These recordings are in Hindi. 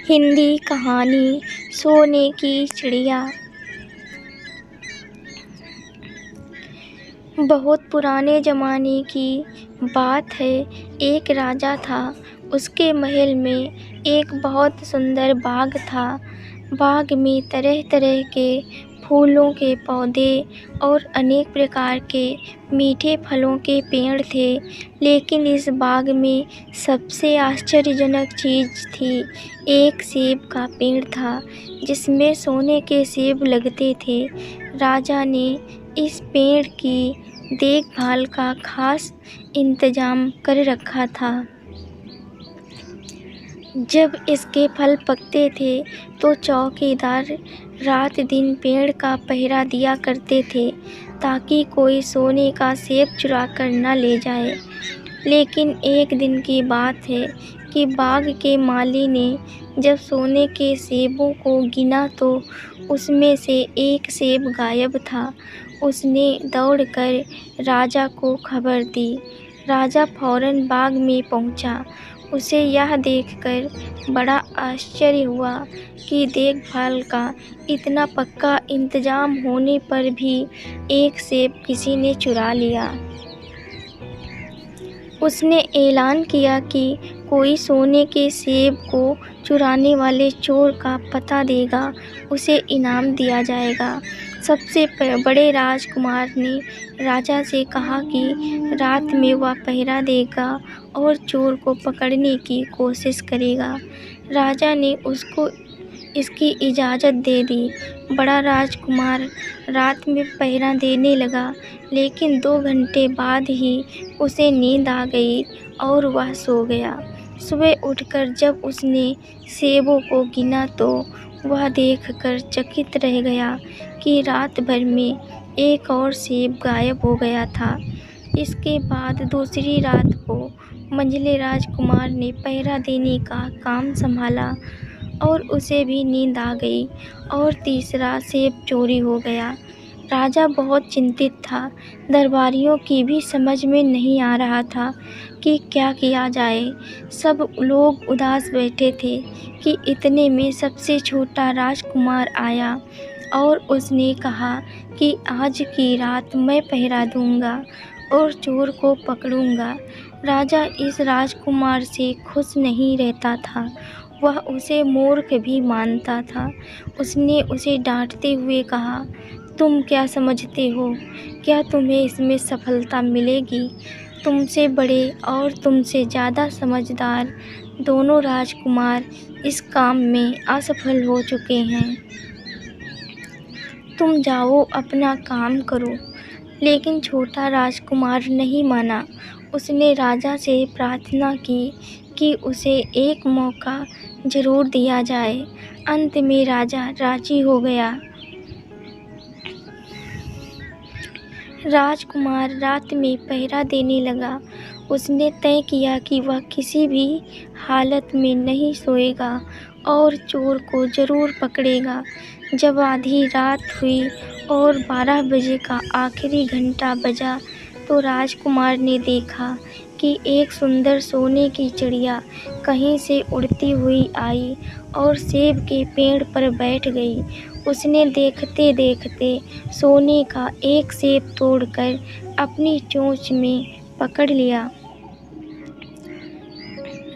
हिंदी कहानी सोने की चिड़िया। बहुत पुराने ज़माने की बात है। एक राजा था। उसके महल में एक बहुत सुंदर बाग था। बाग में तरह तरह के फूलों के पौधे और अनेक प्रकार के मीठे फलों के पेड़ थे। लेकिन इस बाग में सबसे आश्चर्यजनक चीज़ थी। एक सेब का पेड़ था जिसमें सोने के सेब लगते थे। राजा ने इस पेड़ की देखभाल का खास इंतजाम कर रखा था। जब इसके फल पकते थे तो चौकीदार रात दिन पेड़ का पहरा दिया करते थे ताकि कोई सोने का सेब चुरा कर न ले जाए। लेकिन एक दिन की बात है कि बाग के माली ने जब सोने के सेबों को गिना तो उसमें से एक सेब गायब था। उसने दौड़कर राजा को खबर दी। राजा फौरन बाग में पहुंचा। उसे यह देखकर बड़ा आश्चर्य हुआ कि देखभाल का इतना पक्का इंतजाम होने पर भी एक सेब किसी ने चुरा लिया। उसने ऐलान किया कि कोई सोने के सेब को चुराने वाले चोर का पता देगा, उसे इनाम दिया जाएगा। सबसे बड़े राजकुमार ने राजा से कहा कि रात में वह पहरा देगा और चोर को पकड़ने की कोशिश करेगा। राजा ने उसको इसकी इजाज़त दे दी। बड़ा राजकुमार रात में पहरा देने लगा, लेकिन 2 घंटे बाद ही उसे नींद आ गई और वह सो गया। सुबह उठकर जब उसने सेबों को गिना तो वह देखकर चकित रह गया कि रात भर में एक और सेब गायब हो गया था। इसके बाद दूसरी रात को मंझले राजकुमार ने पहरा देने का काम संभाला और उसे भी नींद आ गई और तीसरा सेब चोरी हो गया। राजा बहुत चिंतित था। दरबारियों की भी समझ में नहीं आ रहा था कि क्या किया जाए। सब लोग उदास बैठे थे कि इतने में सबसे छोटा राजकुमार आया और उसने कहा कि आज की रात मैं पहरा दूंगा और चोर को पकड़ूंगा। राजा इस राजकुमार से खुश नहीं रहता था। वह उसे मूर्ख भी मानता था। उसने उसे डांटते हुए कहा, तुम क्या समझते हो? क्या तुम्हें इसमें सफलता मिलेगी? तुमसे बड़े और तुमसे ज़्यादा समझदार दोनों राजकुमार इस काम में असफल हो चुके हैं। तुम जाओ अपना काम करो। लेकिन छोटा राजकुमार नहीं माना। उसने राजा से प्रार्थना की कि उसे एक मौका ज़रूर दिया जाए। अंत में राजा राजी हो गया। राजकुमार रात में पहरा देने लगा। उसने तय किया कि वह किसी भी हालत में नहीं सोएगा और चोर को ज़रूर पकड़ेगा। जब आधी रात हुई और 12 बजे का आखिरी घंटा बजा तो राजकुमार ने देखा कि एक सुंदर सोने की चिड़िया कहीं से उड़ती हुई आई और सेब के पेड़ पर बैठ गई। उसने देखते देखते सोने का एक सेब तोड़कर अपनी चोंच में पकड़ लिया।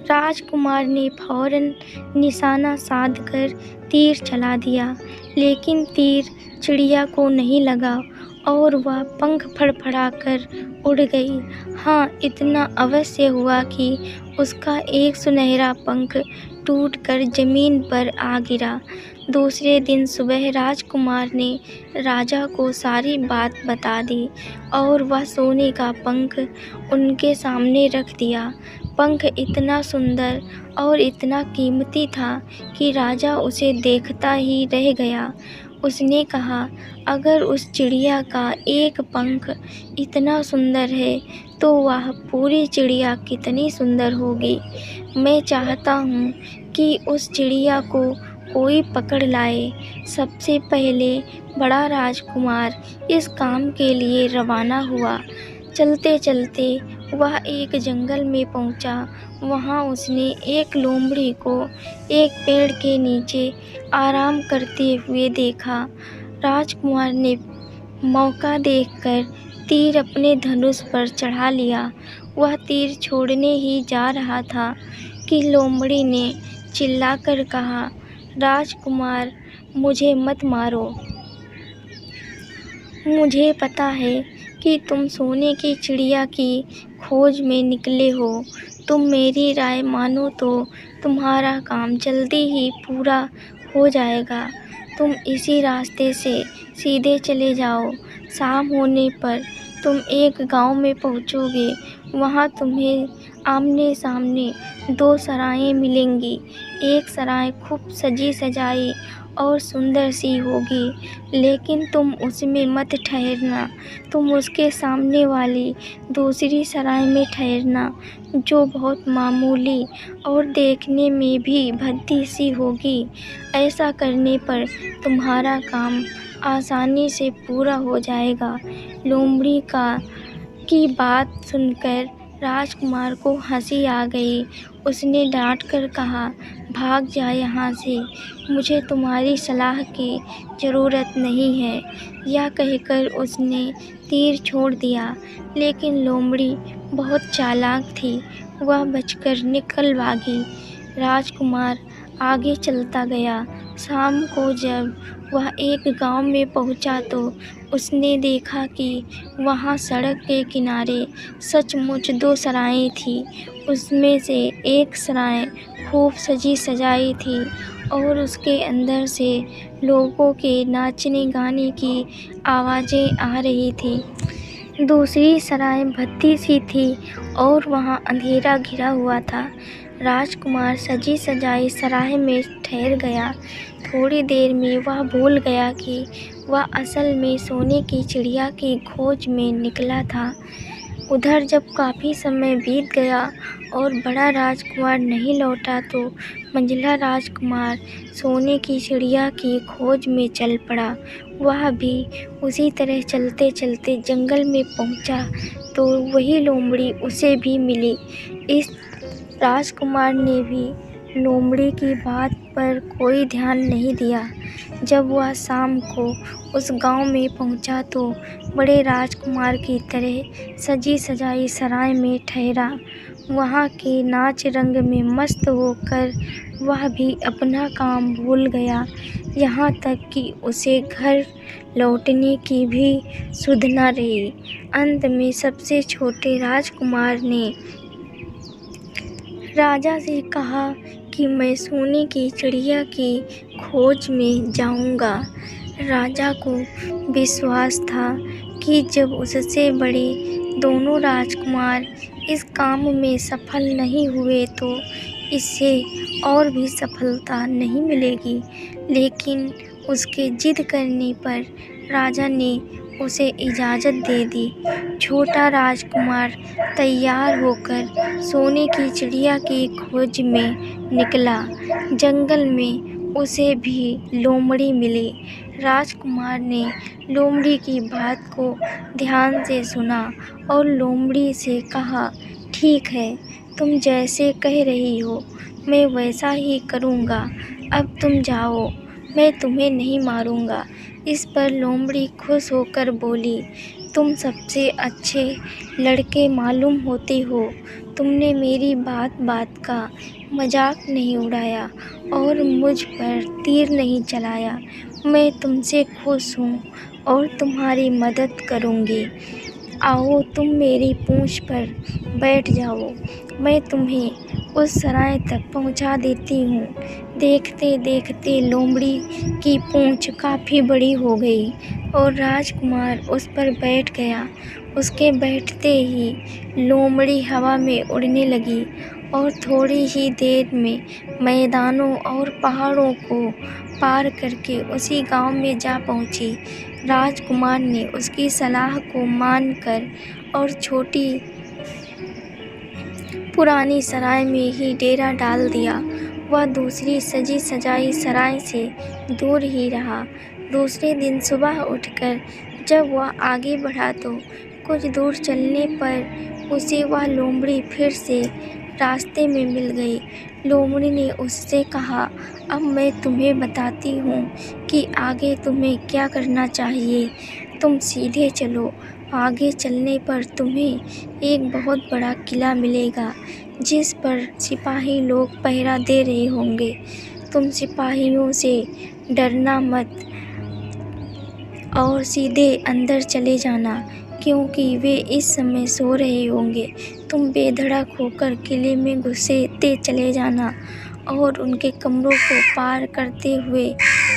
राजकुमार ने फौरन निशाना साधकर तीर चला दिया, लेकिन तीर चिड़िया को नहीं लगा और वह पंख फड़फड़ाकर उड़ गई। हाँ, इतना अवश्य हुआ कि उसका एक सुनहरा पंख टूटकर ज़मीन पर आ गिरा। दूसरे दिन सुबह राजकुमार ने राजा को सारी बात बता दी और वह सोने का पंख उनके सामने रख दिया। पंख इतना सुंदर और इतना कीमती था कि राजा उसे देखता ही रह गया। उसने कहा, अगर उस चिड़िया का एक पंख इतना सुंदर है तो वह पूरी चिड़िया कितनी सुंदर होगी। मैं चाहता हूँ कि उस चिड़िया को कोई पकड़ लाए। सबसे पहले बड़ा राजकुमार इस काम के लिए रवाना हुआ। चलते चलते वह एक जंगल में पहुंचा। वहां उसने एक लोमड़ी को एक पेड़ के नीचे आराम करते हुए देखा। राजकुमार ने मौका देखकर तीर अपने धनुष पर चढ़ा लिया। वह तीर छोड़ने ही जा रहा था कि लोमड़ी ने चिल्लाकर कहा, राजकुमार, मुझे मत मारो। मुझे पता है कि तुम सोने की चिड़िया की खोज में निकले हो। तुम मेरी राय मानो तो तुम्हारा काम जल्दी ही पूरा हो जाएगा। तुम इसी रास्ते से सीधे चले जाओ। शाम होने पर तुम एक गांव में पहुंचोगे। वहां तुम्हें आमने सामने दो सराएं मिलेंगी। एक सराय खूब सजी सजाई और सुंदर सी होगी, लेकिन तुम उसमें मत ठहरना। तुम उसके सामने वाली दूसरी सराय में ठहरना, जो बहुत मामूली और देखने में भी भद्दी सी होगी। ऐसा करने पर तुम्हारा काम आसानी से पूरा हो जाएगा। लोमड़ी की बात सुनकर राजकुमार को हंसी आ गई। उसने डांट कर कहा, भाग जा यहाँ से, मुझे तुम्हारी सलाह की ज़रूरत नहीं है। यह कहकर उसने तीर छोड़ दिया, लेकिन लोमड़ी बहुत चालाक थी। वह बचकर निकल भागी। राजकुमार आगे चलता गया। शाम को जब वह एक गांव में पहुंचा तो उसने देखा कि वहां सड़क के किनारे सचमुच दो सराएं थीं। उसमें से एक सराय खूब सजी सजाई थी और उसके अंदर से लोगों के नाचने गाने की आवाज़ें आ रही थी। दूसरी सराय भद्दी सी थी और वहां अंधेरा घिरा हुआ था। राजकुमार सजी सजाई सराय में ठहर गया। थोड़ी देर में वह भूल गया कि वह असल में सोने की चिड़िया की खोज में निकला था। उधर जब काफ़ी समय बीत गया और बड़ा राजकुमार नहीं लौटा तो मंझला राजकुमार सोने की चिड़िया की खोज में चल पड़ा। वह भी उसी तरह चलते चलते जंगल में पहुंचा तो वही लोमड़ी उसे भी मिली। इस राजकुमार ने भी लोमड़ी की बात पर कोई ध्यान नहीं दिया। जब वह शाम को उस गांव में पहुंचा तो बड़े राजकुमार की तरह सजी सजाई सराय में ठहरा। वहां के नाच रंग में मस्त होकर वह भी अपना काम भूल गया, यहाँ तक कि उसे घर लौटने की भी सुध न रही। अंत में सबसे छोटे राजकुमार ने राजा से कहा कि मैं सोने की चिड़िया की खोज में जाऊंगा। राजा को विश्वास था कि जब उससे बड़े दोनों राजकुमार इस काम में सफल नहीं हुए तो इससे और भी सफलता नहीं मिलेगी। लेकिन उसके जिद करने पर राजा ने उसे इजाज़त दे दी। छोटा राजकुमार तैयार होकर सोने की चिड़िया की खोज में निकला। जंगल में उसे भी लोमड़ी मिली। राजकुमार ने लोमड़ी की बात को ध्यान से सुना और लोमड़ी से कहा, ठीक है, तुम जैसे कह रही हो मैं वैसा ही करूँगा। अब तुम जाओ, मैं तुम्हें नहीं मारूँगा। इस पर लोमड़ी खुश होकर बोली, तुम सबसे अच्छे लड़के मालूम होते हो। तुमने मेरी बात बात का मजाक नहीं उड़ाया और मुझ पर तीर नहीं चलाया। मैं तुमसे खुश हूँ और तुम्हारी मदद करूँगी। आओ, तुम मेरी पूँछ पर बैठ जाओ, मैं तुम्हें उस सराय तक पहुँचा देती हूँ। देखते देखते लोमड़ी की पूँछ काफ़ी बड़ी हो गई और राजकुमार उस पर बैठ गया। उसके बैठते ही लोमड़ी हवा में उड़ने लगी और थोड़ी ही देर में मैदानों और पहाड़ों को पार करके उसी गांव में जा पहुंची। राजकुमार ने उसकी सलाह को मानकर और छोटी पुरानी सराय में ही डेरा डाल दिया। वह दूसरी सजी सजाई सराय से दूर ही रहा। दूसरे दिन सुबह उठकर जब वह आगे बढ़ा तो कुछ दूर चलने पर उसे वह लोमड़ी फिर से रास्ते में मिल गई। लोमड़ी ने उससे कहा, अब मैं तुम्हें बताती हूँ कि आगे तुम्हें क्या करना चाहिए। तुम सीधे चलो। आगे चलने पर तुम्हें एक बहुत बड़ा किला मिलेगा जिस पर सिपाही लोग पहरा दे रहे होंगे। तुम सिपाहियों से डरना मत और सीधे अंदर चले जाना, क्योंकि वे इस समय सो रहे होंगे। तुम बेधड़क होकर किले में घुसते चले जाना और उनके कमरों को पार करते हुए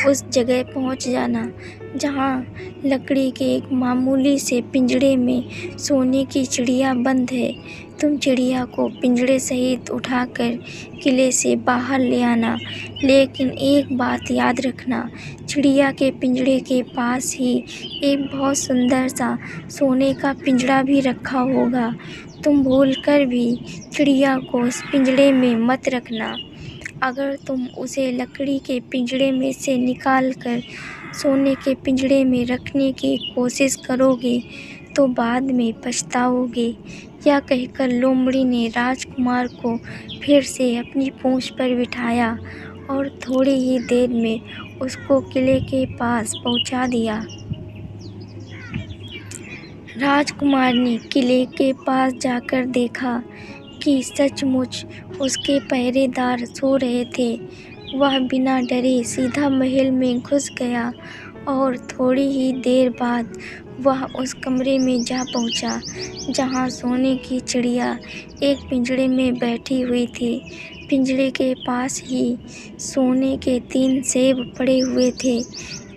उस जगह पहुंच जाना जहां लकड़ी के एक मामूली से पिंजड़े में सोने की चिड़िया बंद है। तुम चिड़िया को पिंजड़े सहित उठाकर किले से बाहर ले आना, लेकिन एक बात याद रखना, चिड़िया के पिंजड़े के पास ही एक बहुत सुंदर सा सोने का पिंजड़ा भी रखा होगा। तुम भूलकर भी चिड़िया को उस पिंजड़े में मत रखना। अगर तुम उसे लकड़ी के पिंजड़े में से निकाल कर सोने के पिंजड़े में रखने की कोशिश करोगे तो बाद में पछताओगे। यह कहकर लोमड़ी ने राजकुमार को फिर से अपनी पूंछ पर बिठाया और थोड़ी ही देर में उसको किले के पास पहुंचा दिया। राजकुमार ने किले के पास जाकर देखा कि सचमुच उसके पहरेदार सो रहे थे। वह बिना डरे सीधा महल में घुस गया और थोड़ी ही देर बाद वह उस कमरे में जा पहुंचा जहां सोने की चिड़िया एक पिंजड़े में बैठी हुई थी। पिंजड़े के पास ही सोने के 3 सेब पड़े हुए थे।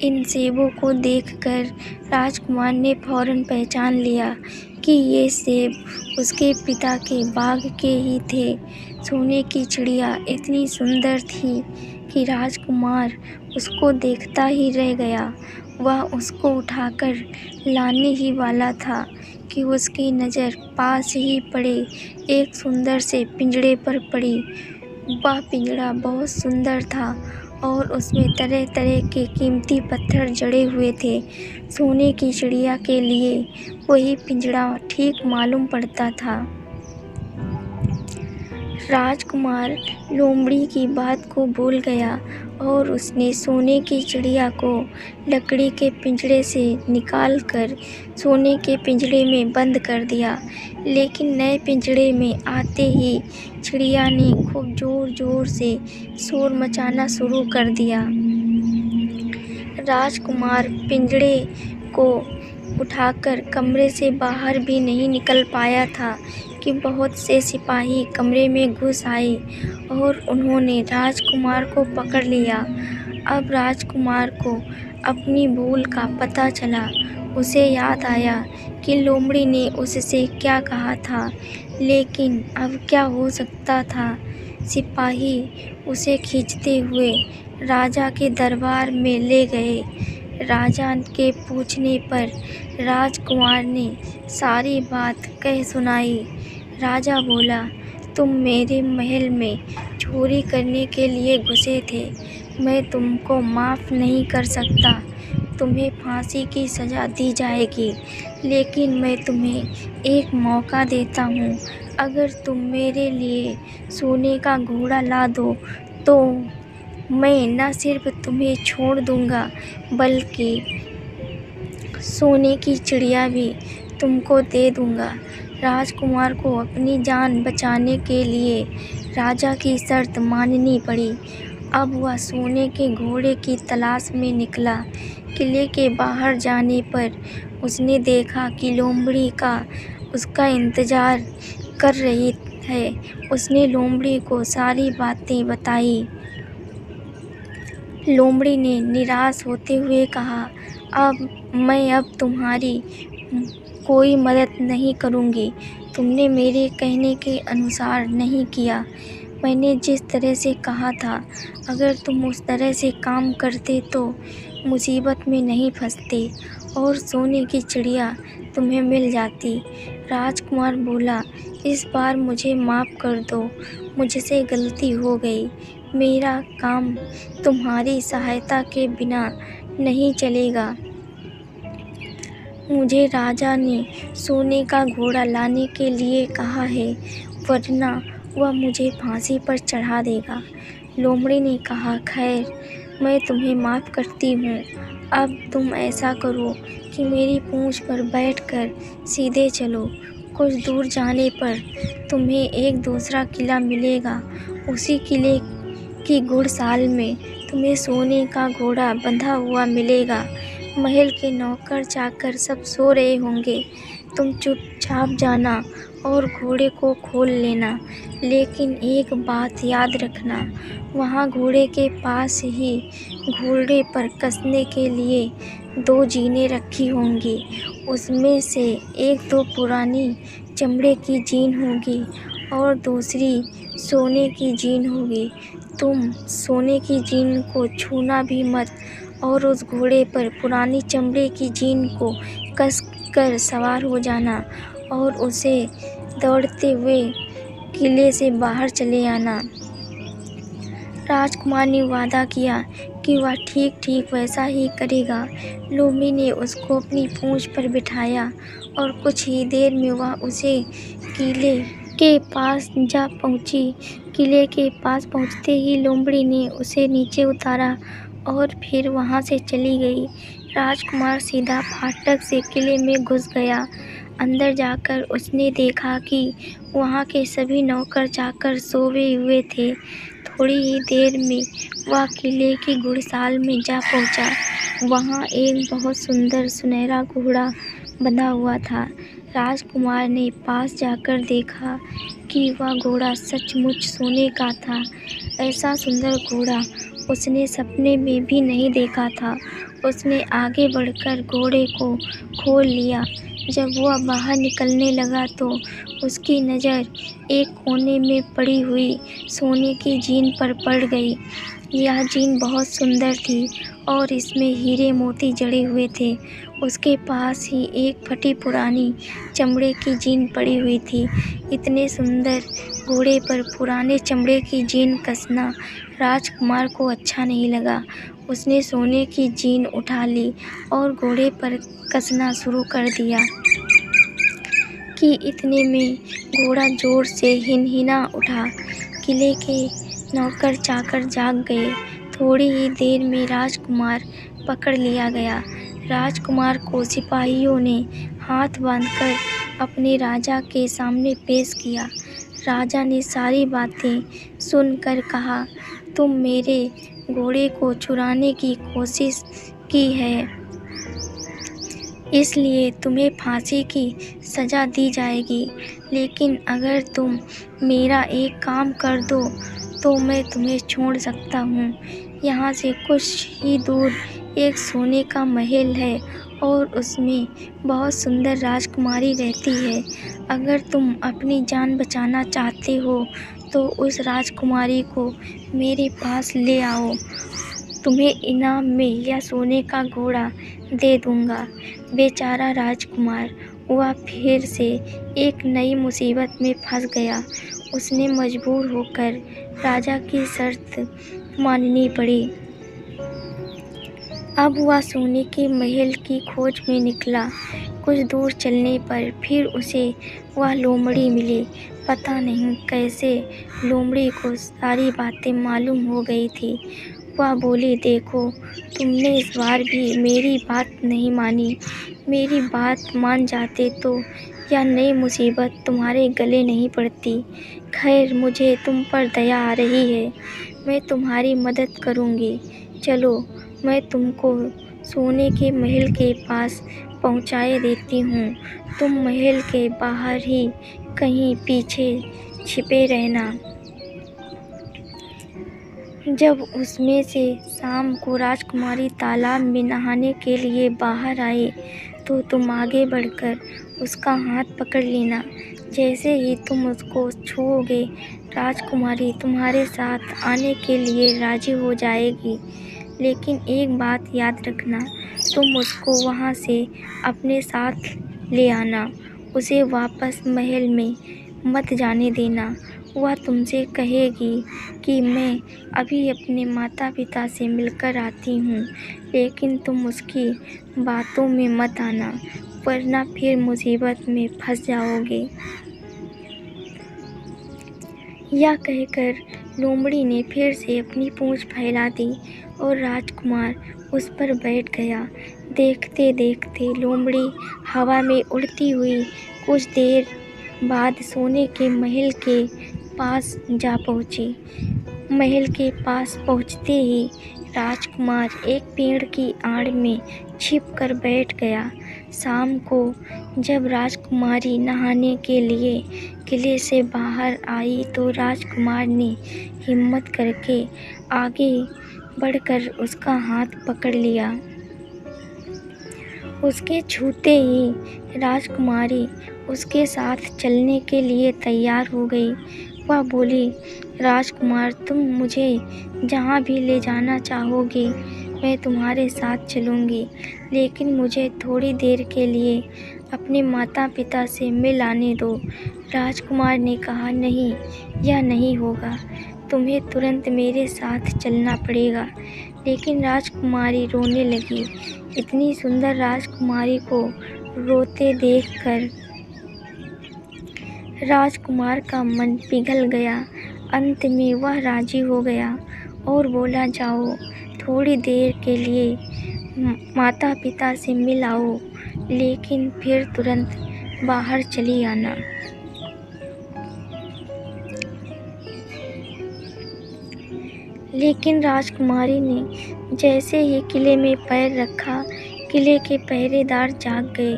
इन सेबों को देखकर राजकुमार ने फौरन पहचान लिया कि ये सेब उसके पिता के बाग के ही थे। सोने की चिड़िया इतनी सुंदर थी कि राजकुमार उसको देखता ही रह गया। वह उसको उठाकर लाने ही वाला था कि उसकी नज़र पास ही पड़े एक सुंदर से पिंजड़े पर पड़ी। वह पिंजड़ा बहुत सुंदर था और उसमें तरह तरह के कीमती पत्थर जड़े हुए थे। सोने की चिड़िया के लिए वही पिंजड़ा ठीक मालूम पड़ता था। राजकुमार लोमड़ी की बात को भूल गया और उसने सोने की चिड़िया को लकड़ी के पिंजड़े से निकालकर सोने के पिंजड़े में बंद कर दिया। लेकिन नए पिंजड़े में आते ही चिड़िया ने खूब ज़ोर ज़ोर से शोर मचाना शुरू कर दिया। राजकुमार पिंजड़े को उठाकर कमरे से बाहर भी नहीं निकल पाया था कि बहुत से सिपाही कमरे में घुस आए और उन्होंने राजकुमार को पकड़ लिया। अब राजकुमार को अपनी भूल का पता चला। उसे याद आया कि लोमड़ी ने उससे क्या कहा था, लेकिन अब क्या हो सकता था। सिपाही उसे खींचते हुए राजा के दरबार में ले गए। राजा के पूछने पर राजकुमार ने सारी बात कह सुनाई। राजा बोला, तुम मेरे महल में चोरी करने के लिए घुसे थे। मैं तुमको माफ़ नहीं कर सकता। तुम्हें फांसी की सज़ा दी जाएगी, लेकिन मैं तुम्हें एक मौका देता हूँ। अगर तुम मेरे लिए सोने का घोड़ा ला दो तो मैं न सिर्फ तुम्हें छोड़ दूँगा, बल्कि सोने की चिड़िया भी तुमको दे दूँगा। राजकुमार को अपनी जान बचाने के लिए राजा की शर्त माननी पड़ी। अब वह सोने के घोड़े की तलाश में निकला। किले के बाहर जाने पर उसने देखा कि लोमड़ी का उसका इंतज़ार कर रही है। उसने लोमड़ी को सारी बातें बताई। लोमड़ी ने निराश होते हुए कहा, अब तुम्हारी कोई मदद नहीं करूँगी। तुमने मेरे कहने के अनुसार नहीं किया। मैंने जिस तरह से कहा था, अगर तुम उस तरह से काम करते तो मुसीबत में नहीं फंसते और सोने की चिड़िया तुम्हें मिल जाती। राजकुमार बोला, इस बार मुझे माफ़ कर दो, मुझसे गलती हो गई। मेरा काम तुम्हारी सहायता के बिना नहीं चलेगा। मुझे राजा ने सोने का घोड़ा लाने के लिए कहा है, वरना वह मुझे फांसी पर चढ़ा देगा। लोमड़ी ने कहा, खैर, मैं तुम्हें माफ़ करती हूँ। अब तुम ऐसा करो कि मेरी पूँछ पर बैठकर सीधे चलो। कुछ दूर जाने पर तुम्हें एक दूसरा किला मिलेगा। उसी किले की घुड़साल में तुम्हें सोने का घोड़ा बंधा हुआ मिलेगा। महल के नौकर चाकर सब सो रहे होंगे। तुम चुपचाप जाना और घोड़े को खोल लेना। लेकिन एक बात याद रखना, वहाँ घोड़े के पास ही घोड़े पर कसने के लिए 2 जीनें रखी होंगी। उसमें से एक तो पुरानी चमड़े की जीन होगी और दूसरी सोने की जीन होगी। तुम सोने की जीन को छूना भी मत और उस घोड़े पर पुरानी चमड़े की जीन को कस कर सवार हो जाना और उसे दौड़ते हुए किले से बाहर चले आना। राजकुमार ने वादा किया कि वह ठीक वैसा ही करेगा। लोमड़ी ने उसको अपनी पूँछ पर बिठाया और कुछ ही देर में वह उसे किले के पास जा पहुँची। किले के पास पहुँचते ही लोमड़ी ने उसे नीचे उतारा और फिर वहाँ से चली गई। राजकुमार सीधा फाटक से किले में घुस गया। अंदर जाकर उसने देखा कि वहाँ के सभी नौकर चाकर सोए हुए थे। थोड़ी ही देर में वह किले की घुड़साल में जा पहुँचा। वहाँ एक बहुत सुंदर सुनहरा घोड़ा बंधा हुआ था। राजकुमार ने पास जाकर देखा कि वह घोड़ा सचमुच सोने का था। ऐसा सुंदर घोड़ा उसने सपने में भी नहीं देखा था। उसने आगे बढ़कर घोड़े को खोल लिया। जब वह बाहर निकलने लगा तो उसकी नज़र एक कोने में पड़ी हुई सोने की जीन पर पड़ गई। यह जीन बहुत सुंदर थी और इसमें हीरे मोती जड़े हुए थे। उसके पास ही एक फटी पुरानी चमड़े की जीन पड़ी हुई थी। इतने सुंदर घोड़े पर पुराने चमड़े की जीन कसना राजकुमार को अच्छा नहीं लगा। उसने सोने की जीन उठा ली और घोड़े पर कसना शुरू कर दिया कि इतने में घोड़ा जोर से हिनहिना उठा। किले के नौकर चाकर जाग गए। थोड़ी ही देर में राजकुमार पकड़ लिया गया। राजकुमार को सिपाहियों ने हाथ बांधकर अपने राजा के सामने पेश किया। राजा ने सारी बातें सुनकर कहा, तुम मेरे घोड़े को चुराने की कोशिश की है, इसलिए तुम्हें फांसी की सज़ा दी जाएगी। लेकिन अगर तुम मेरा एक काम कर दो तो मैं तुम्हें छोड़ सकता हूँ। यहाँ से कुछ ही दूर एक सोने का महल है और उसमें बहुत सुंदर राजकुमारी रहती है। अगर तुम अपनी जान बचाना चाहते हो तो उस राजकुमारी को मेरे पास ले आओ। तुम्हें इनाम में यह सोने का घोड़ा दे दूँगा। बेचारा राजकुमार वह फिर से एक नई मुसीबत में फंस गया। उसने मजबूर होकर राजा की शर्त माननी पड़ी। अब वह सोने के महल की खोज में निकला। कुछ दूर चलने पर फिर उसे वह लोमड़ी मिली। पता नहीं कैसे लोमड़ी को सारी बातें मालूम हो गई थी। वह बोली, देखो, तुमने इस बार भी मेरी बात नहीं मानी। मेरी बात मान जाते तो यह नई मुसीबत तुम्हारे गले नहीं पड़ती। खैर, मुझे तुम पर दया आ रही है। मैं तुम्हारी मदद करूँगी। चलो, मैं तुमको सोने के महल के पास पहुँचाए देती हूँ। तुम महल के बाहर ही कहीं पीछे छिपे रहना। जब उसमें से शाम को राजकुमारी तालाब में नहाने के लिए बाहर आई तो तुम आगे बढ़कर उसका हाथ पकड़ लेना। जैसे ही तुम उसको छूओगे, राजकुमारी तुम्हारे साथ आने के लिए राजी हो जाएगी। लेकिन एक बात याद रखना, तुम उसको वहाँ से अपने साथ ले आना। उसे वापस महल में मत जाने देना। वह तुमसे कहेगी कि मैं अभी अपने माता पिता से मिलकर आती हूँ, लेकिन तुम उसकी बातों में मत आना। वरना फिर मुसीबत में फंस जाओगे। यह कहकर लोमड़ी ने फिर से अपनी पूँछ फैला दी और राजकुमार उस पर बैठ गया। देखते देखते लोमड़ी हवा में उड़ती हुई कुछ देर बाद सोने के महल के पास जा पहुँची। महल के पास पहुँचते ही राजकुमार एक पेड़ की आड़ में छिप कर बैठ गया। शाम को जब राजकुमारी नहाने के लिए किले से बाहर आई तो राजकुमार ने हिम्मत करके आगे बढ़कर उसका हाथ पकड़ लिया। उसके छूते ही राजकुमारी उसके साथ चलने के लिए तैयार हो गई। वह बोली, राजकुमार, तुम मुझे जहाँ भी ले जाना चाहोगे मैं तुम्हारे साथ चलूँगी, लेकिन मुझे थोड़ी देर के लिए अपने माता पिता से मिल आने दो। राजकुमार ने कहा, नहीं, यह नहीं होगा, तुम्हें तुरंत मेरे साथ चलना पड़ेगा। लेकिन राजकुमारी रोने लगी। इतनी सुंदर राजकुमारी को रोते देखकर राजकुमार का मन पिघल गया। अंत में वह राजी हो गया और बोला, जाओ, थोड़ी देर के लिए माता पिता से मिल आओ, लेकिन फिर तुरंत बाहर चली आना। लेकिन राजकुमारी ने जैसे ही किले में पैर रखा, किले के पहरेदार जाग गए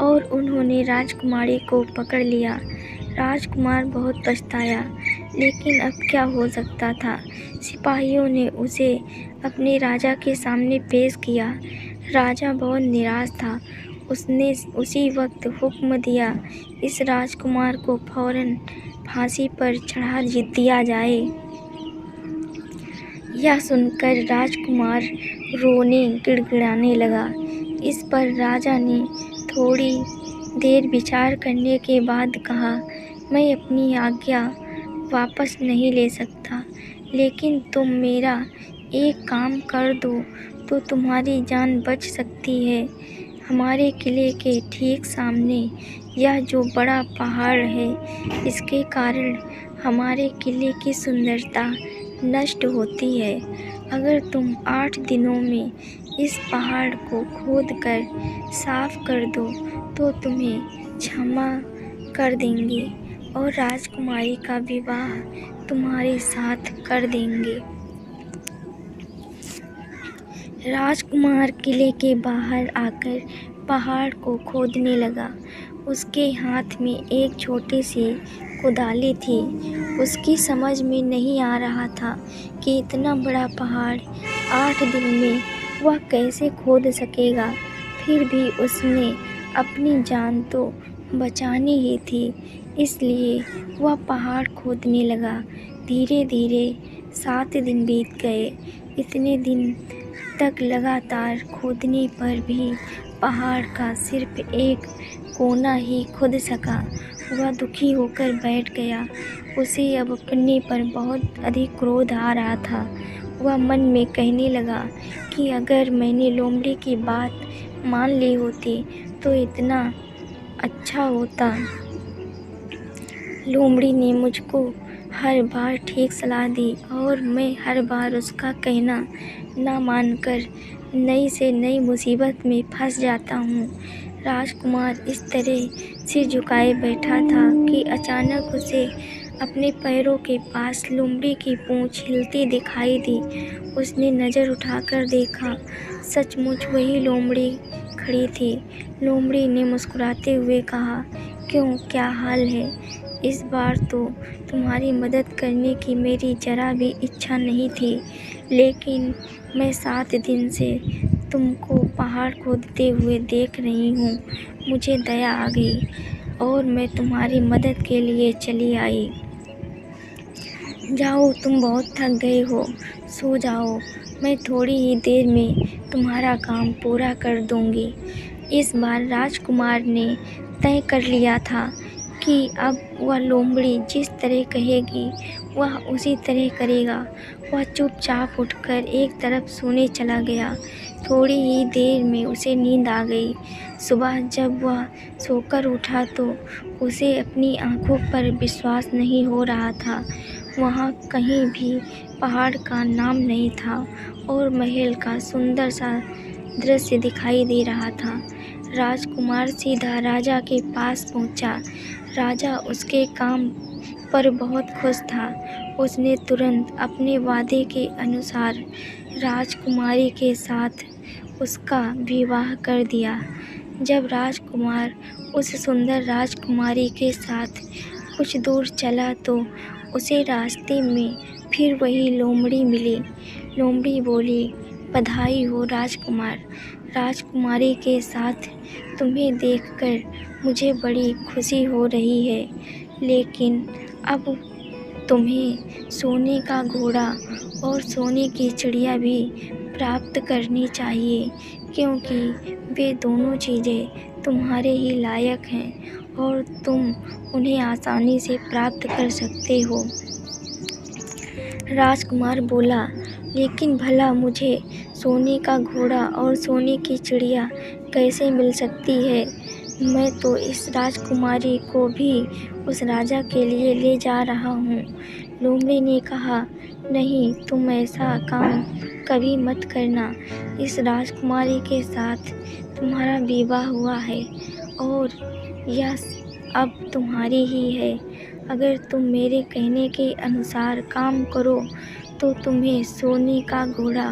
और उन्होंने राजकुमारी को पकड़ लिया। राजकुमार बहुत पछताया, लेकिन अब क्या हो सकता था। सिपाहियों ने उसे अपने राजा के सामने पेश किया। राजा बहुत निराश था। उसने उसी वक्त हुक्म दिया, इस राजकुमार को फौरन फांसी पर चढ़ा दिया जाए। यह सुनकर राजकुमार रोने गिड़गिड़ाने लगा। इस पर राजा ने थोड़ी देर विचार करने के बाद कहा, मैं अपनी आज्ञा वापस नहीं ले सकता, लेकिन तुम मेरा एक काम कर दो तो तुम्हारी जान बच सकती है। हमारे किले के ठीक सामने यह जो बड़ा पहाड़ है, इसके कारण हमारे किले की सुंदरता नष्ट होती है। अगर तुम 8 दिनों में इस पहाड़ को खोदकर साफ कर दो तो तुम्हें क्षमा कर देंगे और राजकुमारी का विवाह तुम्हारे साथ कर देंगे। राजकुमार किले के बाहर आकर पहाड़ को खोदने लगा। उसके हाथ में एक छोटी सी कुदाली थी। उसकी समझ में नहीं आ रहा था कि इतना बड़ा पहाड़ 8 दिन में वह कैसे खोद सकेगा। फिर भी उसने अपनी जान तो बचानी ही थी, इसलिए वह पहाड़ खोदने लगा। धीरे धीरे 7 दिन बीत गए। इतने दिन तक लगातार खोदने पर भी पहाड़ का सिर्फ एक कोना ही खुद सका। वह दुखी होकर बैठ गया। उसे अब अपने पर बहुत अधिक क्रोध आ रहा था। वह मन में कहने लगा कि अगर मैंने लोमड़ी की बात मान ली होती तो इतना अच्छा होता। लोमड़ी ने मुझको हर बार ठीक सलाह दी और मैं हर बार उसका कहना ना मानकर नई से नई मुसीबत में फंस जाता हूँ। राजकुमार इस तरह सिर झुकाए बैठा था कि अचानक उसे अपने पैरों के पास लोमड़ी की पूँछ हिलती दिखाई दी। उसने नज़र उठाकर देखा, सचमुच वही लोमड़ी खड़ी थी। लोमड़ी ने मुस्कुराते हुए कहा, क्यों, क्या हाल है? इस बार तो तुम्हारी मदद करने की मेरी जरा भी इच्छा नहीं थी, लेकिन मैं 7 दिन से तुमको पहाड़ खोदते हुए देख रही हूँ। मुझे दया आ गई और मैं तुम्हारी मदद के लिए चली आई। जाओ, तुम बहुत थक गए हो, सो जाओ। मैं थोड़ी ही देर में तुम्हारा काम पूरा कर दूँगी। इस बार राजकुमार ने तय कर लिया था कि अब वह लोमड़ी जिस तरह कहेगी वह उसी तरह करेगा। वह चुपचाप उठकर एक तरफ सोने चला गया। थोड़ी ही देर में उसे नींद आ गई। सुबह जब वह सोकर उठा तो उसे अपनी आँखों पर विश्वास नहीं हो रहा था। वहाँ कहीं भी पहाड़ का नाम नहीं था और महल का सुंदर सा दृश्य दिखाई दे रहा था। राजकुमार सीधा राजा के पास पहुँचा। राजा उसके काम पर बहुत खुश था। उसने तुरंत अपने वादे के अनुसार राजकुमारी के साथ उसका विवाह कर दिया। जब राजकुमार उस सुंदर राजकुमारी के साथ कुछ दूर चला तो उसे रास्ते में फिर वही लोमड़ी मिली। लोमड़ी बोली, बधाई हो राजकुमार। राजकुमारी के साथ तुम्हें देखकर मुझे बड़ी खुशी हो रही है, लेकिन अब तुम्हें सोने का घोड़ा और सोने की चिड़िया भी प्राप्त करनी चाहिए, क्योंकि वे दोनों चीज़ें तुम्हारे ही लायक हैं और तुम उन्हें आसानी से प्राप्त कर सकते हो। राजकुमार बोला, लेकिन भला मुझे सोने का घोड़ा और सोने की चिड़िया कैसे मिल सकती है? मैं तो इस राजकुमारी को भी उस राजा के लिए ले जा रहा हूँ। लोमड़ी ने कहा, नहीं, तुम ऐसा काम कभी मत करना। इस राजकुमारी के साथ तुम्हारा विवाह हुआ है और यह अब तुम्हारी ही है। अगर तुम मेरे कहने के अनुसार काम करो तो तुम्हें सोने का घोड़ा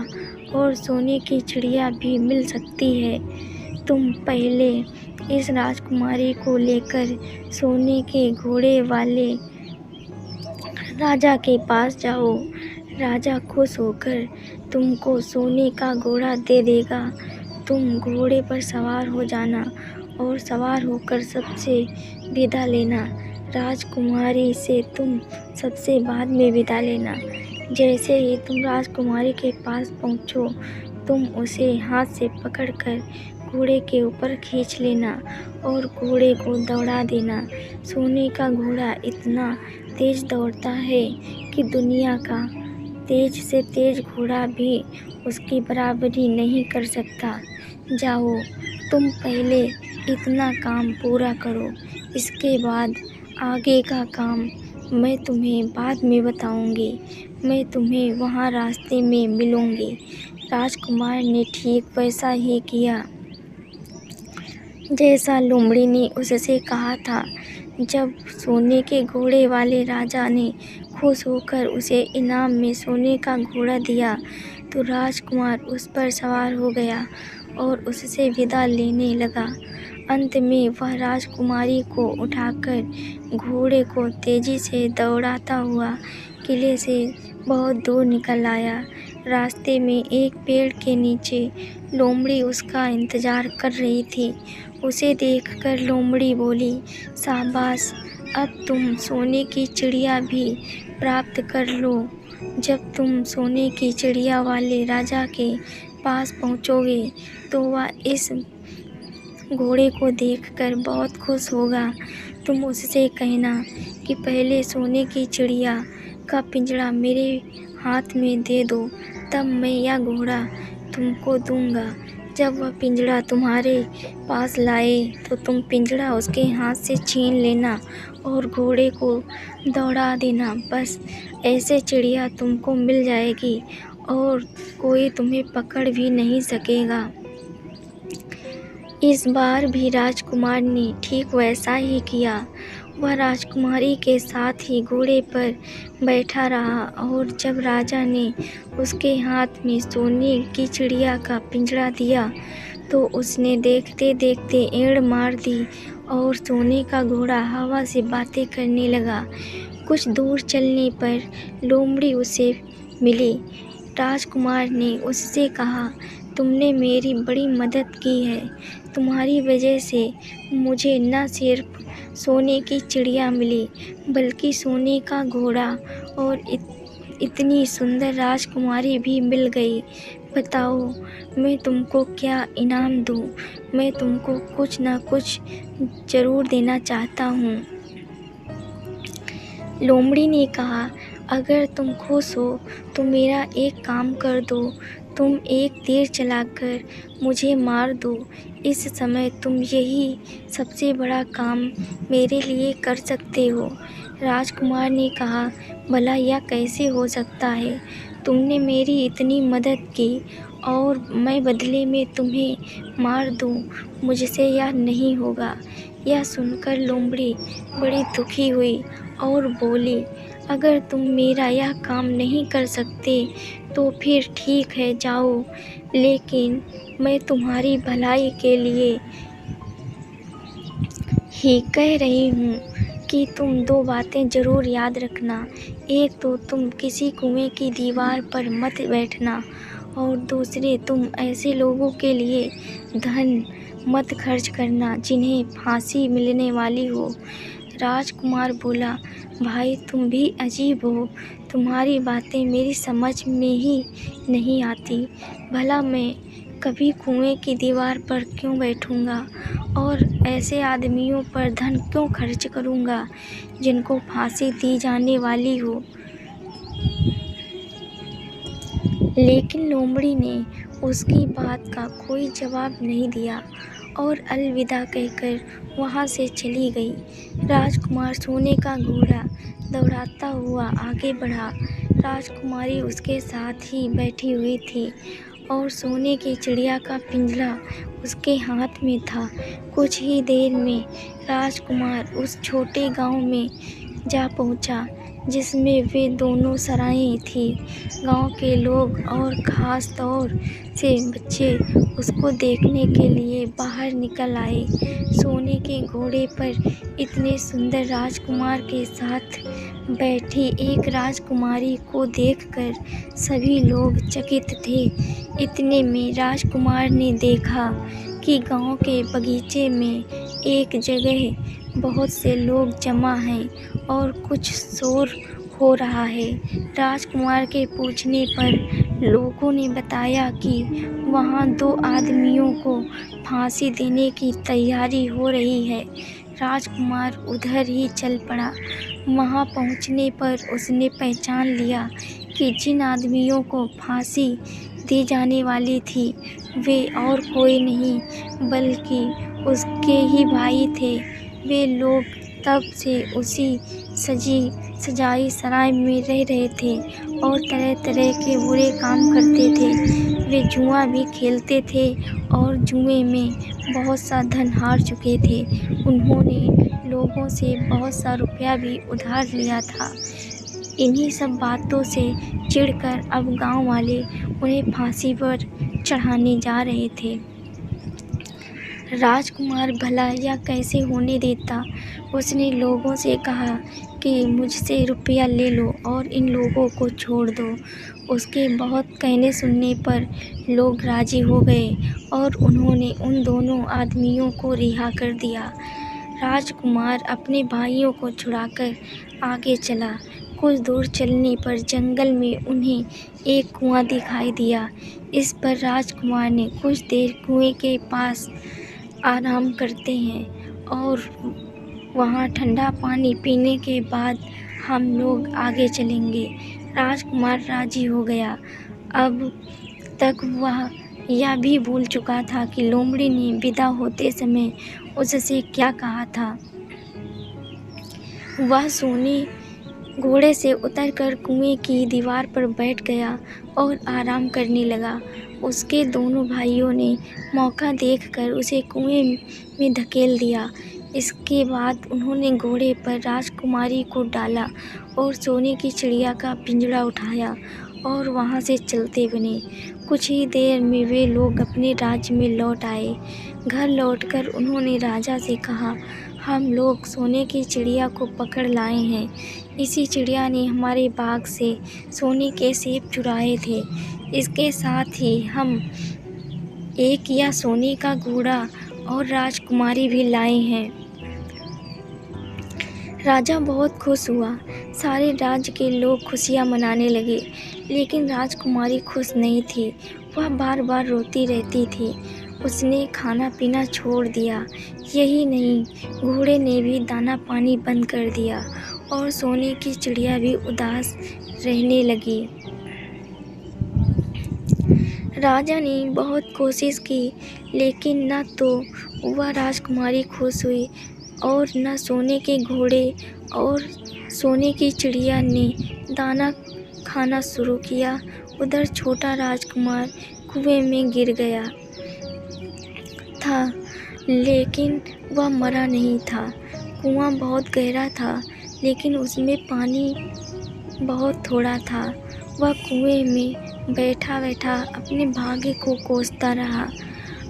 और सोने की चिड़िया भी मिल सकती है। तुम पहले इस राजकुमारी को लेकर सोने के घोड़े वाले राजा के पास जाओ। राजा खुश होकर तुमको सोने का घोड़ा दे देगा। तुम घोड़े पर सवार हो जाना और सवार होकर सबसे विदा लेना। राजकुमारी से तुम सबसे बाद में विदा लेना। जैसे ही तुम राजकुमारी के पास पहुँचो, तुम उसे हाथ से पकड़कर घोड़े के ऊपर खींच लेना और घोड़े को दौड़ा देना। सोने का घोड़ा इतना तेज दौड़ता है कि दुनिया का तेज से तेज घोड़ा भी उसकी बराबरी नहीं कर सकता। जाओ, तुम पहले इतना काम पूरा करो, इसके बाद आगे का काम मैं तुम्हें बाद में बताऊंगी। मैं तुम्हें वहाँ रास्ते में मिलूंगी। राजकुमार ने ठीक वैसा ही किया जैसा लोमड़ी ने उससे कहा था। जब सोने के घोड़े वाले राजा ने खुश होकर उसे इनाम में सोने का घोड़ा दिया तो राजकुमार उस पर सवार हो गया और उससे विदा लेने लगा। अंत में वह राजकुमारी को उठाकर घोड़े को तेजी से दौड़ाता हुआ किले से बहुत दूर निकल आया। रास्ते में एक पेड़ के नीचे लोमड़ी उसका इंतज़ार कर रही थी। उसे देखकर लोमड़ी बोली, शाबाश, अब तुम सोने की चिड़िया भी प्राप्त कर लो। जब तुम सोने की चिड़िया वाले राजा के पास पहुँचोगे तो वह इस घोड़े को देखकर बहुत खुश होगा। तुम उससे कहना कि पहले सोने की चिड़िया का पिंजड़ा मेरे हाथ में दे दो, तब मैं यह घोड़ा तुमको दूंगा। जब वह पिंजड़ा तुम्हारे पास लाए तो तुम पिंजड़ा उसके हाथ से छीन लेना और घोड़े को दौड़ा देना। बस ऐसे चिड़िया तुमको मिल जाएगी और कोई तुम्हें पकड़ भी नहीं सकेगा। इस बार भी राजकुमार ने ठीक वैसा ही किया। वह राजकुमारी के साथ ही घोड़े पर बैठा रहा और जब राजा ने उसके हाथ में सोने की चिड़िया का पिंजरा दिया तो उसने देखते देखते एड़ मार दी और सोने का घोड़ा हवा से बातें करने लगा। कुछ दूर चलने पर लोमड़ी उसे मिली। राजकुमार ने उससे कहा, तुमने मेरी बड़ी मदद की है। तुम्हारी वजह से मुझे न सिर्फ सोने की चिड़िया मिली बल्कि सोने का घोड़ा और इतनी सुंदर राजकुमारी भी मिल गई। बताओ, मैं तुमको क्या इनाम दूँ? मैं तुमको कुछ न कुछ ज़रूर देना चाहता हूँ। लोमड़ी ने कहा, अगर तुम खुश हो तो मेरा एक काम कर दो, तुम एक तीर चलाकर मुझे मार दो। इस समय तुम यही सबसे बड़ा काम मेरे लिए कर सकते हो। राजकुमार ने कहा, भला यह कैसे हो सकता है? तुमने मेरी इतनी मदद की और मैं बदले में तुम्हें मार दूँ, मुझसे यह नहीं होगा। यह सुनकर लोमड़ी बड़ी दुखी हुई और बोली, अगर तुम मेरा यह काम नहीं कर सकते तो फिर ठीक है, जाओ, लेकिन मैं तुम्हारी भलाई के लिए ही कह रही हूँ कि तुम दो बातें ज़रूर याद रखना। एक तो तुम किसी कुएं की दीवार पर मत बैठना और दूसरे तुम ऐसे लोगों के लिए धन मत खर्च करना जिन्हें फांसी मिलने वाली हो। राजकुमार बोला, भाई तुम भी अजीब हो, तुम्हारी बातें मेरी समझ में ही नहीं आती। भला मैं कभी कुएं की दीवार पर क्यों बैठूंगा और ऐसे आदमियों पर धन क्यों खर्च करूंगा जिनको फांसी दी जाने वाली हो। लेकिन लोमड़ी ने उसकी बात का कोई जवाब नहीं दिया और अलविदा कहकर वहाँ से चली गई। राजकुमार सोने का घोड़ा दौड़ाता हुआ आगे बढ़ा। राजकुमारी उसके साथ ही बैठी हुई थी और सोने की चिड़िया का पिंजरा उसके हाथ में था। कुछ ही देर में राजकुमार उस छोटे गांव में जा पहुंचा जिसमें वे दोनों सराएं थीं। गांव के लोग और खास तौर से बच्चे उसको देखने के लिए बाहर निकल आए। सोने के घोड़े पर इतने सुंदर राजकुमार के साथ बैठी एक राजकुमारी को देखकर सभी लोग चकित थे। इतने में राजकुमार ने देखा कि गांव के बगीचे में एक जगह बहुत से लोग जमा हैं और कुछ शोर हो रहा है। राजकुमार के पूछने पर लोगों ने बताया कि वहाँ दो आदमियों को फांसी देने की तैयारी हो रही है। राजकुमार उधर ही चल पड़ा। वहाँ पहुँचने पर उसने पहचान लिया कि जिन आदमियों को फांसी दी जाने वाली थी वे और कोई नहीं बल्कि उसके ही भाई थे। वे लोग तब से उसी सजाई सराय में रह रहे थे और तरह तरह के बुरे काम करते थे। वे जुआ भी खेलते थे और जुए में बहुत सा धन हार चुके थे। उन्होंने लोगों से बहुत सा रुपया भी उधार लिया था। इन्हीं सब बातों से चिढ़कर अब गांव वाले उन्हें फांसी पर चढ़ाने जा रहे थे। राजकुमार भला यह कैसे होने देता। उसने लोगों से कहा कि मुझसे रुपया ले लो और इन लोगों को छोड़ दो। उसके बहुत कहने सुनने पर लोग राजी हो गए और उन्होंने उन दोनों आदमियों को रिहा कर दिया। राजकुमार अपने भाइयों को छुड़ाकर आगे चला। कुछ दूर चलने पर जंगल में उन्हें एक कुआं दिखाई दिया। इस पर राजकुमार ने कुछ देर कुएं के पास आराम करते हैं और वहाँ ठंडा पानी पीने के बाद हम लोग आगे चलेंगे। राजकुमार राजी हो गया। अब तक वह यह भी भूल चुका था कि लोमड़ी ने विदा होते समय उससे क्या कहा था। वह सोने घोड़े से उतरकर कुएं की दीवार पर बैठ गया और आराम करने लगा। उसके दोनों भाइयों ने मौका देखकर उसे कुएं में धकेल दिया। इसके बाद उन्होंने घोड़े पर राजकुमारी को डाला और सोने की चिड़िया का पिंजरा उठाया और वहाँ से चलते बने। कुछ ही देर में वे लोग अपने राज्य में लौट आए। घर लौटकर उन्होंने राजा से कहा, हम लोग सोने की चिड़िया को पकड़ लाए हैं। इसी चिड़िया ने हमारे बाग से सोने के सेब चुराए थे। इसके साथ ही हम एक या सोने का घोड़ा और राजकुमारी भी लाए हैं। राजा बहुत खुश हुआ। सारे राज्य के लोग खुशियाँ मनाने लगे, लेकिन राजकुमारी खुश नहीं थी। वह बार बार रोती रहती थी उसने खाना पीना छोड़ दिया। यही नहीं, घोड़े ने भी दाना पानी बंद कर दिया और सोने की चिड़िया भी उदास रहने लगी। राजा ने बहुत कोशिश की, लेकिन न तो वह राजकुमारी खुश हुई और न सोने के घोड़े और सोने की चिड़िया ने दाना खाना शुरू किया। उधर छोटा राजकुमार कुएं में गिर गया था, लेकिन वह मरा नहीं था। कुआं बहुत गहरा था, लेकिन उसमें पानी बहुत थोड़ा था। वह कुएं में बैठा बैठा अपने भाग्य को कोसता रहा।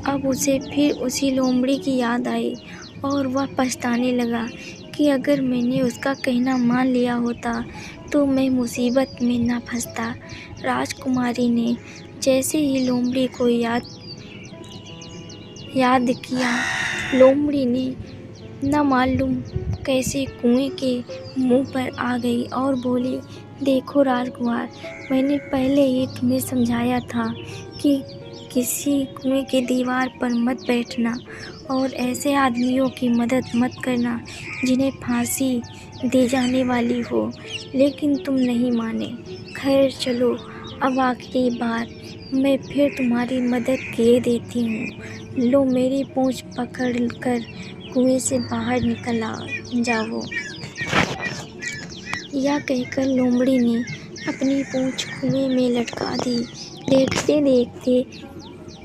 अब उसे फिर उसी लोमड़ी की याद आई और वह पछताने लगा कि अगर मैंने उसका कहना मान लिया होता तो मैं मुसीबत में न फंसता। राजकुमारी ने जैसे ही लोमड़ी को याद किया, लोमड़ी ने न मालूम कैसे कुएं के मुंह पर आ गई और बोली, देखो राजकुमार, मैंने पहले ही तुम्हें समझाया था कि किसी कुएं के दीवार पर मत बैठना और ऐसे आदमियों की मदद मत करना जिन्हें फांसी दी जाने वाली हो, लेकिन तुम नहीं माने। खैर चलो, अब आखिरी बार मैं फिर तुम्हारी मदद किए देती हूँ। लो, मेरी पूँछ पकड़ कर कुएं से बाहर निकल जाओ। यह कहकर लोमड़ी ने अपनी पूँछ कुएं में लटका दी। देखते देखते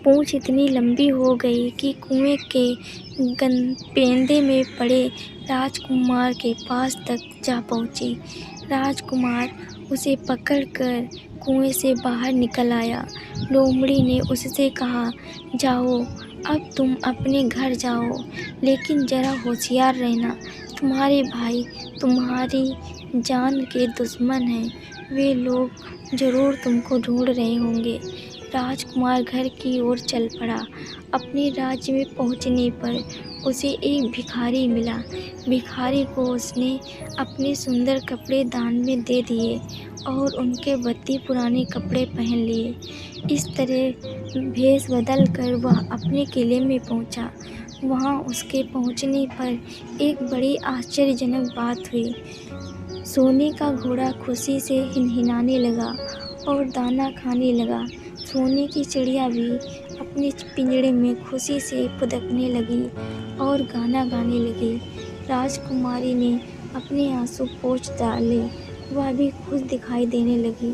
पूँछ इतनी लंबी हो गई कि कुएं के पेंदे में पड़े राजकुमार के पास तक जा पहुँची। राजकुमार उसे पकड़कर कुएं से बाहर निकल आया। लोमड़ी ने उससे कहा, जाओ, अब तुम अपने घर जाओ, लेकिन ज़रा होशियार रहना। तुम्हारे भाई तुम्हारी जान के दुश्मन हैं। वे लोग ज़रूर तुमको ढूंढ रहे होंगे। राजकुमार घर की ओर चल पड़ा। अपने राज्य में पहुंचने पर उसे एक भिखारी मिला। भिखारी को उसने अपने सुंदर कपड़े दान में दे दिए और उनके बत्ती पुराने कपड़े पहन लिए। इस तरह भेष बदल कर वह अपने किले में पहुंचा। वहां उसके पहुंचने पर एक बड़ी आश्चर्यजनक बात हुई। सोने का घोड़ा खुशी से हिनहिनाने लगा और दाना खाने लगा। सोने की चिड़िया भी अपने पिंजड़े में खुशी से फुदकने लगी और गाना गाने लगी। राजकुमारी ने अपने आंसू पोंछ डाले। वह भी खुश दिखाई देने लगी,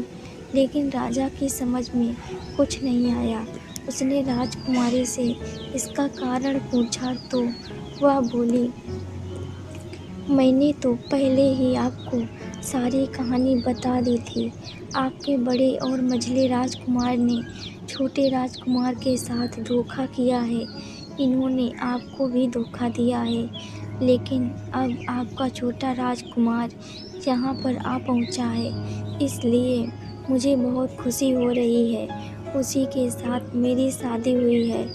लेकिन राजा की समझ में कुछ नहीं आया। उसने राजकुमारी से इसका कारण पूछा तो वह बोली, मैंने तो पहले ही आपको सारी कहानी बता दी थी। आपके बड़े और मंझले राजकुमार ने छोटे राजकुमार के साथ धोखा किया है। इन्होंने आपको भी धोखा दिया है, लेकिन अब आपका छोटा राजकुमार यहाँ पर आ पहुँचा है, इसलिए मुझे बहुत खुशी हो रही है। उसी के साथ मेरी शादी हुई है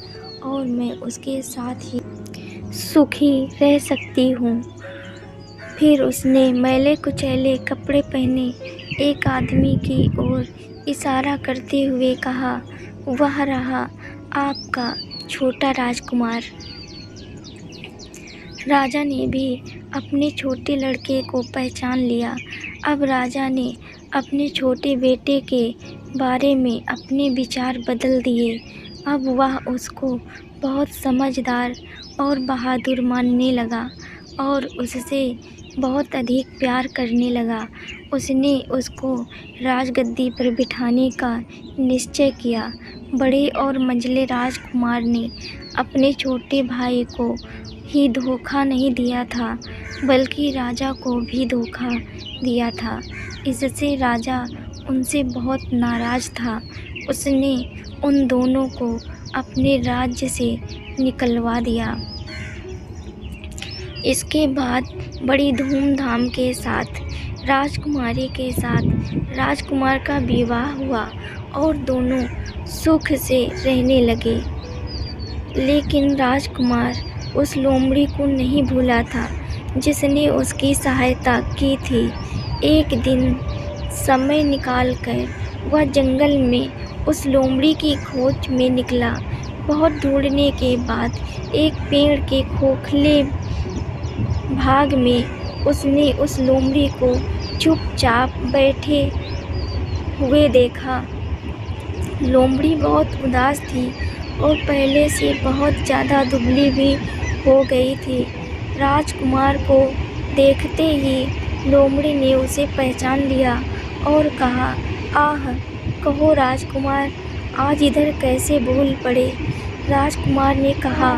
और मैं उसके साथ ही सुखी रह सकती हूँ। फिर उसने मैले कुचैले कपड़े पहने एक आदमी की ओर इशारा करते हुए कहा, वह रहा आपका छोटा राजकुमार। राजा ने भी अपने छोटे लड़के को पहचान लिया। अब राजा ने अपने छोटे बेटे के बारे में अपने विचार बदल दिए। अब वह उसको बहुत समझदार और बहादुर मानने लगा और उससे बहुत अधिक प्यार करने लगा। उसने उसको राजगद्दी पर बिठाने का निश्चय किया। बड़े और मंझले राजकुमार ने अपने छोटे भाई को ही धोखा नहीं दिया था, बल्कि राजा को भी धोखा दिया था। इससे राजा उनसे बहुत नाराज़ था। उसने उन दोनों को अपने राज्य से निकलवा दिया। इसके बाद बड़ी धूमधाम के साथ राजकुमारी के साथ राजकुमार का विवाह हुआ और दोनों सुख से रहने लगे। लेकिन राजकुमार उस लोमड़ी को नहीं भूला था जिसने उसकी सहायता की थी। एक दिन समय निकालकर वह जंगल में उस लोमड़ी की खोज में निकला। बहुत ढूंढने के बाद एक पेड़ के खोखले भाग में उसने उस लोमड़ी को चुपचाप बैठे हुए देखा। लोमड़ी बहुत उदास थी और पहले से बहुत ज़्यादा दुबली भी हो गई थी। राजकुमार को देखते ही लोमड़ी ने उसे पहचान लिया और कहा, आह, कहो राजकुमार, आज इधर कैसे भूल पड़े। राजकुमार ने कहा,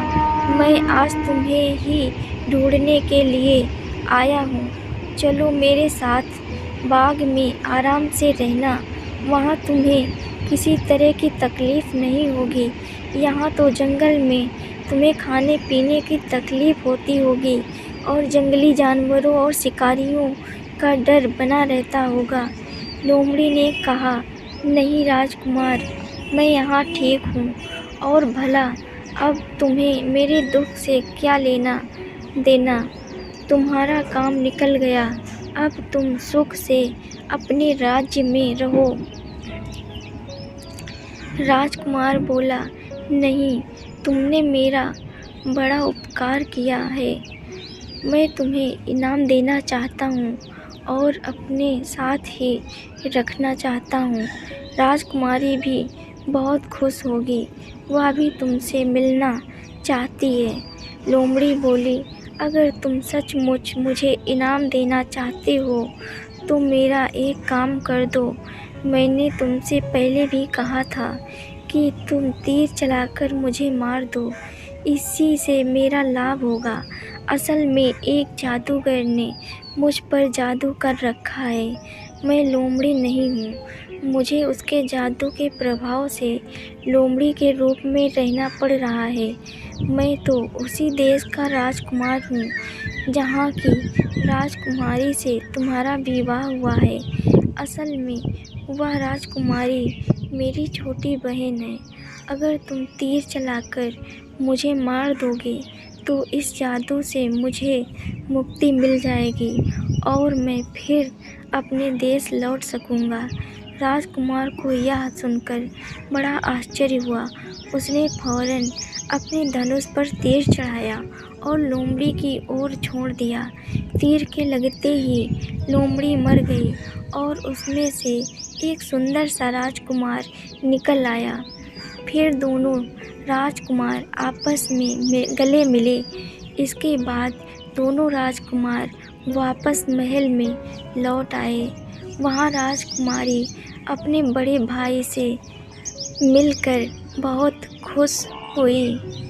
मैं आज तुम्हें ही ढूंढने के लिए आया हूँ। चलो मेरे साथ बाग में आराम से रहना, वहाँ तुम्हें किसी तरह की तकलीफ़ नहीं होगी। यहाँ तो जंगल में तुम्हें खाने पीने की तकलीफ़ होती होगी और जंगली जानवरों और शिकारियों का डर बना रहता होगा। लोमड़ी ने कहा, नहीं राजकुमार, मैं यहाँ ठीक हूँ, और भला अब तुम्हें मेरे दुख से क्या लेना देना। तुम्हारा काम निकल गया, अब तुम सुख से अपने राज्य में रहो। राजकुमार बोला, नहीं, तुमने मेरा बड़ा उपकार किया है। मैं तुम्हें इनाम देना चाहता हूँ और अपने साथ ही रखना चाहता हूँ। राजकुमारी भी बहुत खुश होगी, वह भी तुमसे मिलना चाहती है। लोमड़ी बोली, अगर तुम सचमुच मुझे इनाम देना चाहते हो तो मेरा एक काम कर दो। मैंने तुमसे पहले भी कहा था कि तुम तीर चलाकर मुझे मार दो, इसी से मेरा लाभ होगा। असल में एक जादूगर ने मुझ पर जादू कर रखा है। मैं लोमड़ी नहीं हूँ, मुझे उसके जादू के प्रभाव से लोमड़ी के रूप में रहना पड़ रहा है। मैं तो उसी देश का राजकुमार हूँ जहाँ की राजकुमारी से तुम्हारा विवाह हुआ है। असल में वह राजकुमारी मेरी छोटी बहन है। अगर तुम तीर चलाकर मुझे मार दोगे तो इस जादू से मुझे मुक्ति मिल जाएगी और मैं फिर अपने देश लौट सकूँगा। राजकुमार को यह सुनकर बड़ा आश्चर्य हुआ। उसने फौरन अपने धनुष पर तीर चढ़ाया और लोमड़ी की ओर छोड़ दिया। तीर के लगते ही लोमड़ी मर गई और उसमें से एक सुंदर सा राजकुमार निकल आया। फिर दोनों राजकुमार आपस में गले मिले। इसके बाद दोनों राजकुमार वापस महल में लौट आए। वहाँ राजकुमारी अपने बड़े भाई से मिलकर बहुत खुश हुई।